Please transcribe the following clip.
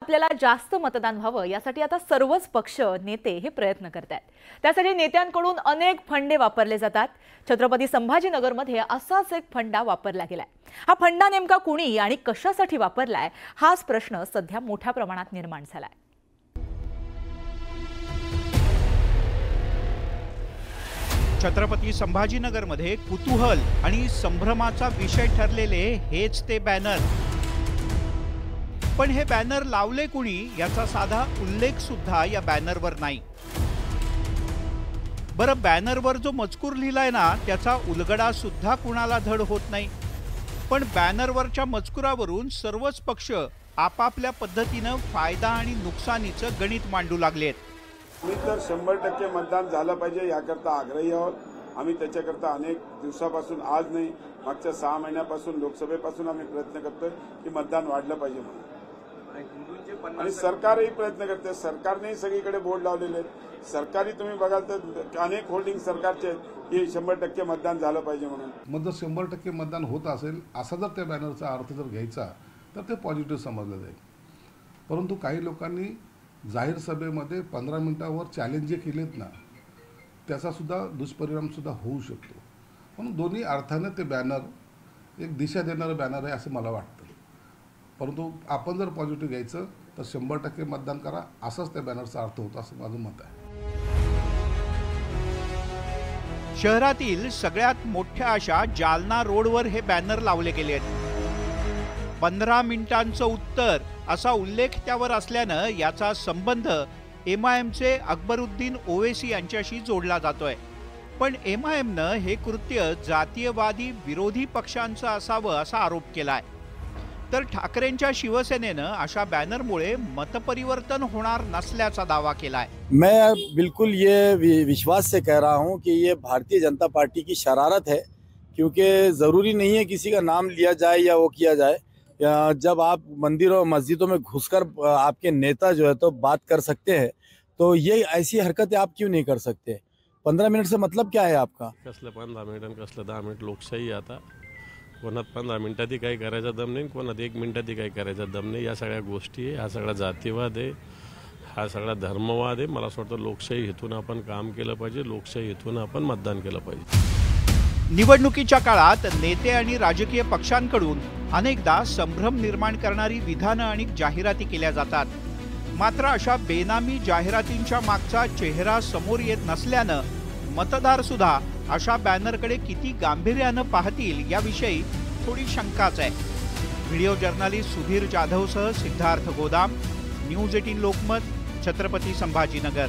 आपल्याला जास्त मतदान व्हावं यासाठी आता सर्वच पक्ष नेते हे प्रयत्न करतात। त्यासाठी नेत्यांकडून अनेक फंडे वापरले जातात। छत्रपती संभाजीनगरमध्ये असाच एक फंडा वापरला गेलाय। हा फंडा नेमका कुणी आणि कशासाठी वापरलाय हाच प्रश्न सध्या मोठ्या प्रमाणात निर्माण झालाय। छत्रपती संभाजीनगरमध्ये कुतूहल आणि संभ्रमाचा विषय ठरलेले हेच ते बॅनर। पण हे बॅनर लावले कुणी याचा साधा उल्लेख सुद्धा या बॅनरवर नाही। बरं, बॅनरवर जो मजकूर लिहिलाय ना त्याचा उलगडा सुद्धा कुणाला धड होत नाही। पण बॅनरवरच्या मजकुरावरून सर्वच पक्ष आपापल्या पद्धतीने फायदा आणि नुकसानीचं गणित मांडू लागलेत। मी तर 100% मतदान झालं पाहिजे याकरता आग्रही आहोत। आम्ही त्याच्याकरता अनेक दिवसापासून, आज नाही मागच्या 6 महिन्यापासून, लोकसभेपासून आम्ही प्रयत्न करतोय की मतदान वाढलं पाहिजे म्हणून, आणि सरकारही प्रयत्न करते। सरकारने सगळीकडे बोर्ड लावलेले आहेत। सरकारी तुम्ही बघाल तर अनेक होल्डिंग सरकारचे आहेत की 100% मतदान झालं पाहिजे म्हणून। मग जर 100% मतदान होत असेल असा जर त्या बॅनरचा अर्थ जर घ्यायचा तर ते पॉझिटिव्ह समजलं जाईल। परंतु काही लोकांनी जाहीर सभेमध्ये 15 मिनिटांवर चॅलेंज जे केलेत ना त्याचा सुद्धा दुष्परिणाम सुद्धा होऊ शकतो। म्हणून दोन्ही अर्थाने ते बॅनर एक दिशा देणारं बॅनर आहे असं मला वाटतं। परंतु आपण जर पॉझिटिव्ह घ्यायचं तर 100% मतदान करा असाच त्या बॅनरचा अर्थ होता असं माझं मत आहे। शहरातील सगळ्यात मोठ्या अशा जालना रोडवर हे बॅनर लावले गेले आहेत। 15 मिनिटांचं उत्तर असा उल्लेख त्यावर असल्यानं याचा संबंध MIMचे अकबरुद्दीन ओवैसी यांच्याशी जोडला जातोय। पण MIMनं हे कृत्य जातीयवादी विरोधी पक्षांचं असावं असा आरोप केलाय। तर ठाकरेंच्या शिवसेनेनं अशा बॅनरमुळे मतपरिवर्तन होणार नसल्याचा दावा केलाय। मैं बिल्कुल ये विश्वास से कह रहा हूं कि ये भारतीय जनता पार्टी की शरारत है, क्योंकि ज़रूरी नहीं है किसी का नाम लिया जाए या वो किया जाए। जब आप मंदिरों मस्जिदों में घुसकर आपके नेता जो है तो बात कर सकते हैं, तो ये ऐसी हरकतें आप क्यों नहीं कर सकते? 15 मिनट से मतलब क्या है आपका? कसलं 15 मिनिट आणि कसलं 10 मिनिट लोकशाही आता कोणात 15 मिनिटातही काही करायचा दम नाही, कोणात 1 मिनिटातही काही करायचा दम नाही। या सगळ्या गोष्टी आहे, हा सगळा जातीवाद आहे, हा सगळा धर्मवाद आहे। मला असं वाटतं लोकशाही हेतून आपण काम केलं पाहिजे, लोकशाही हेतून आपण मतदान केलं पाहिजे। निवडणुकीच्या काळात नेते आणि राजकीय पक्षांकडून अनेकदा संभ्रम निर्माण करणारी विधानं आणि जाहिराती केल्या जातात। मात्र अशा बेनामी जाहिरातींच्या मागचा चेहरा समोर येत नसल्यानं मतदार सुद्धा अशा बॅनरकडे किती गांभीर्यानं पाहतील याविषयी थोडी शंकाच आहे। व्हिडिओ जर्नलिस्ट सुधीर जाधवसह सिद्धार्थ गोदाम, न्यूज 18 लोकमत, छत्रपती संभाजीनगर।